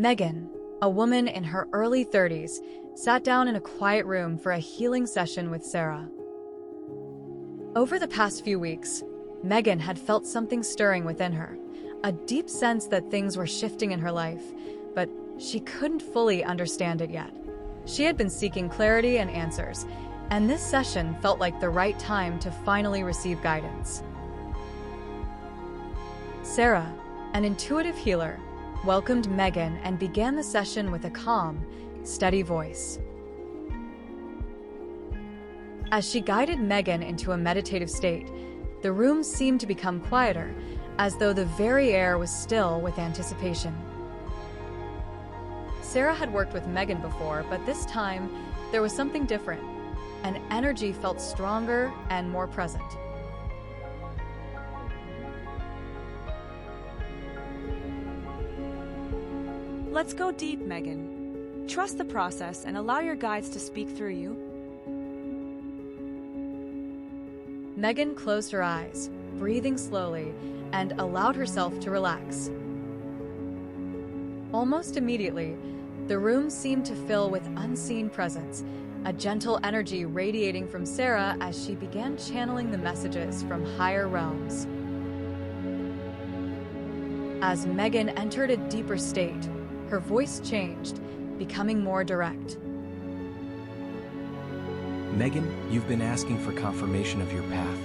Megan, a woman in her early 30s, sat down in a quiet room for a healing session with Sarah. Over the past few weeks, Megan had felt something stirring within her, a deep sense that things were shifting in her life, but she couldn't fully understand it yet. She had been seeking clarity and answers, and this session felt like the right time to finally receive guidance. Sarah, an intuitive healer, welcomed Megan and began the session with a calm, steady voice. As she guided Megan into a meditative state, the room seemed to become quieter, as though the very air was still with anticipation. Sarah had worked with Megan before, but this time there was something different. An energy felt stronger and more present. Let's go deep, Megan. Trust the process and allow your guides to speak through you. Megan closed her eyes, breathing slowly, and allowed herself to relax. Almost immediately, the room seemed to fill with unseen presence, a gentle energy radiating from Sarah as she began channeling the messages from higher realms. As Megan entered a deeper state, her voice changed, becoming more direct. Megan, you've been asking for confirmation of your path.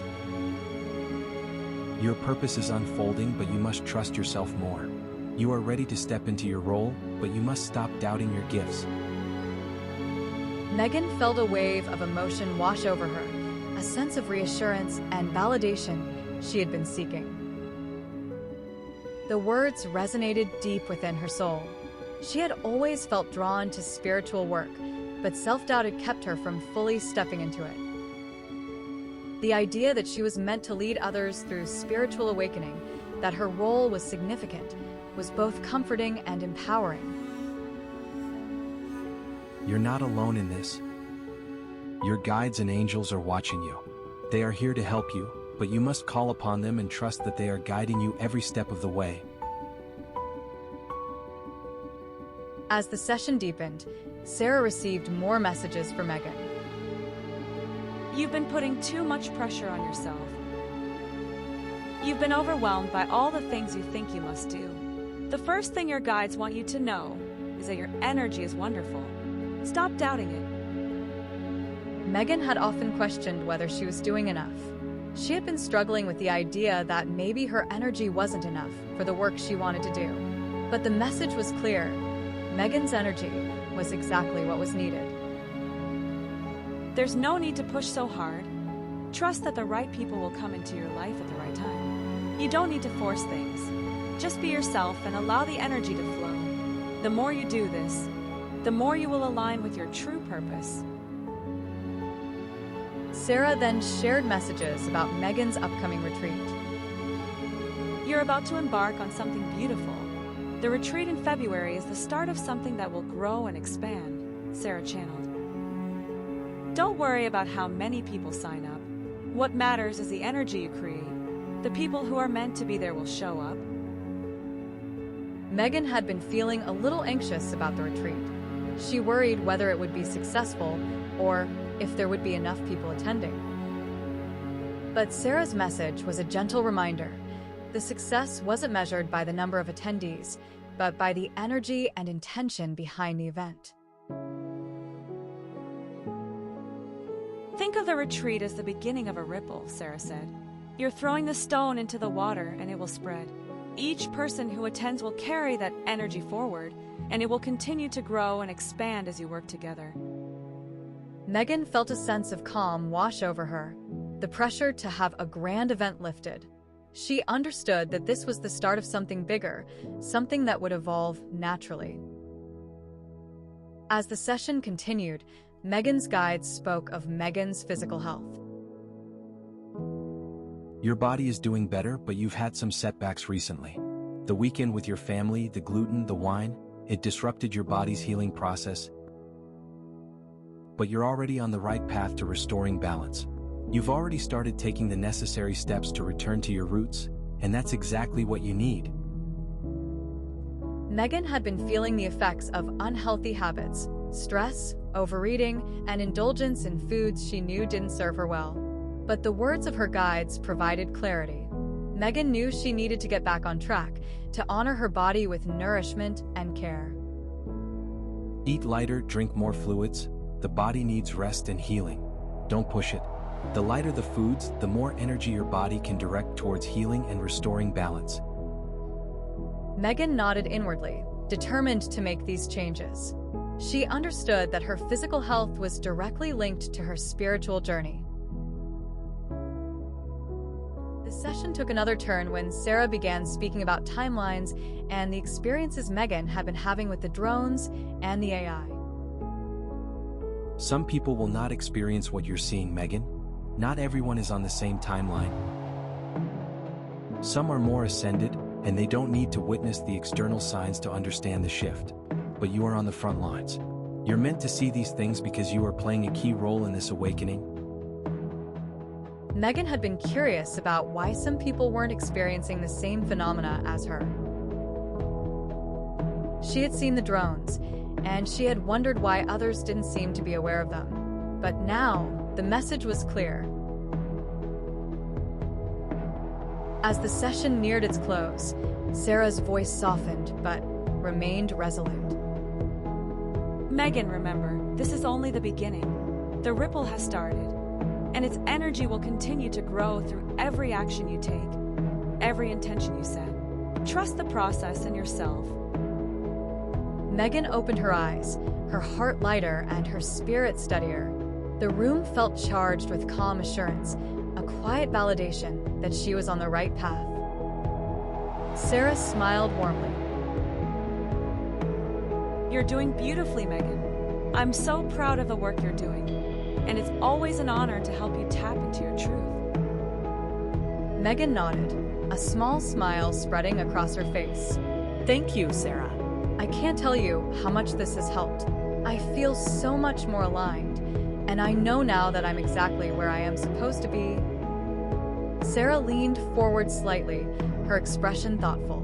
Your purpose is unfolding, but you must trust yourself more. You are ready to step into your role, but you must stop doubting your gifts. Megan felt a wave of emotion wash over her, a sense of reassurance and validation she had been seeking. The words resonated deep within her soul. She had always felt drawn to spiritual work, but self-doubt had kept her from fully stepping into it. The idea that she was meant to lead others through spiritual awakening, that her role was significant, was both comforting and empowering. You're not alone in this. Your guides and angels are watching you. They are here to help you, but you must call upon them and trust that they are guiding you every step of the way. As the session deepened, Sarah received more messages for Megan. You've been putting too much pressure on yourself. You've been overwhelmed by all the things you think you must do. The first thing your guides want you to know is that your energy is wonderful. Stop doubting it. Megan had often questioned whether she was doing enough. She had been struggling with the idea that maybe her energy wasn't enough for the work she wanted to do. But the message was clear. Megan's energy was exactly what was needed. There's no need to push so hard. Trust that the right people will come into your life at the right time. You don't need to force things. Just be yourself and allow the energy to flow. The more you do this, the more you will align with your true purpose. Sarah then shared messages about Megan's upcoming retreat. You're about to embark on something beautiful. The retreat in February is the start of something that will grow and expand, Sarah channeled. Don't worry about how many people sign up. What matters is the energy you create. The people who are meant to be there will show up. Megan had been feeling a little anxious about the retreat. She worried whether it would be successful or if there would be enough people attending. But Sarah's message was a gentle reminder. The success wasn't measured by the number of attendees, but by the energy and intention behind the event. Think of the retreat as the beginning of a ripple, Sarah said. You're throwing the stone into the water and it will spread. Each person who attends will carry that energy forward, and it will continue to grow and expand as you work together. Megan felt a sense of calm wash over her. The pressure to have a grand event lifted. She understood that this was the start of something bigger, something that would evolve naturally. As the session continued, Megan's guides spoke of Megan's physical health. Your body is doing better, but you've had some setbacks recently. The weekend with your family, the gluten, the wine, it disrupted your body's healing process. But you're already on the right path to restoring balance. You've already started taking the necessary steps to return to your roots, and that's exactly what you need. Megan had been feeling the effects of unhealthy habits, stress, overeating, and indulgence in foods she knew didn't serve her well. But the words of her guides provided clarity. Megan knew she needed to get back on track, to honor her body with nourishment and care. Eat lighter, drink more fluids. The body needs rest and healing. Don't push it. The lighter the foods, the more energy your body can direct towards healing and restoring balance. Megan nodded inwardly, determined to make these changes. She understood that her physical health was directly linked to her spiritual journey. The session took another turn when Sarah began speaking about timelines and the experiences Megan had been having with the drones and the AI. Some people will not experience what you're seeing, Megan. Not everyone is on the same timeline. Some are more ascended, and they don't need to witness the external signs to understand the shift. But you are on the front lines. You're meant to see these things because you are playing a key role in this awakening. Megan had been curious about why some people weren't experiencing the same phenomena as her. She had seen the drones, and she had wondered why others didn't seem to be aware of them. But now, the message was clear. As the session neared its close, Sarah's voice softened but remained resolute. Megan, remember, this is only the beginning. The ripple has started, and its energy will continue to grow through every action you take, every intention you set. Trust the process and yourself. Megan opened her eyes, her heart lighter and her spirit steadier. The room felt charged with calm assurance, a quiet validation that she was on the right path. Sarah smiled warmly. You're doing beautifully, Megan. I'm so proud of the work you're doing, and it's always an honor to help you tap into your truth. Megan nodded, a small smile spreading across her face. Thank you, Sarah. I can't tell you how much this has helped. I feel so much more aligned, and I know now that I'm exactly where I am supposed to be. Sarah leaned forward slightly, her expression thoughtful.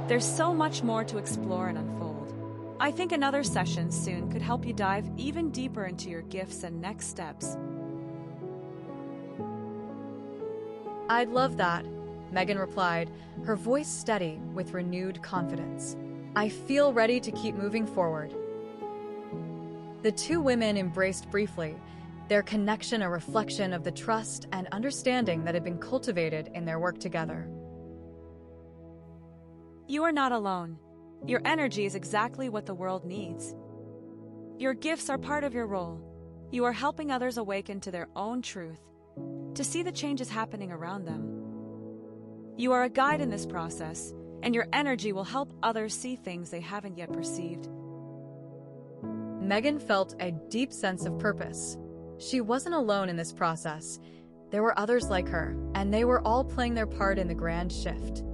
There's so much more to explore and unfold. I think another session soon could help you dive even deeper into your gifts and next steps. I'd love that, Megan replied, her voice steady with renewed confidence. I feel ready to keep moving forward. The two women embraced briefly, their connection a reflection of the trust and understanding that had been cultivated in their work together. You are not alone. Your energy is exactly what the world needs. Your gifts are part of your role. You are helping others awaken to their own truth, to see the changes happening around them. You are a guide in this process, and your energy will help others see things they haven't yet perceived. Megan felt a deep sense of purpose. She wasn't alone in this process. There were others like her, and they were all playing their part in the grand shift.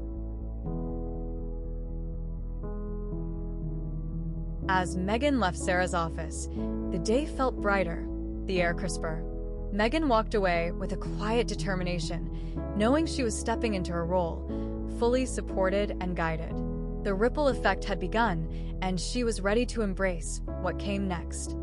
As Megan left Sarah's office, the day felt brighter, the air crisper. Megan walked away with a quiet determination, knowing she was stepping into her role, fully supported and guided. The ripple effect had begun, and she was ready to embrace what came next.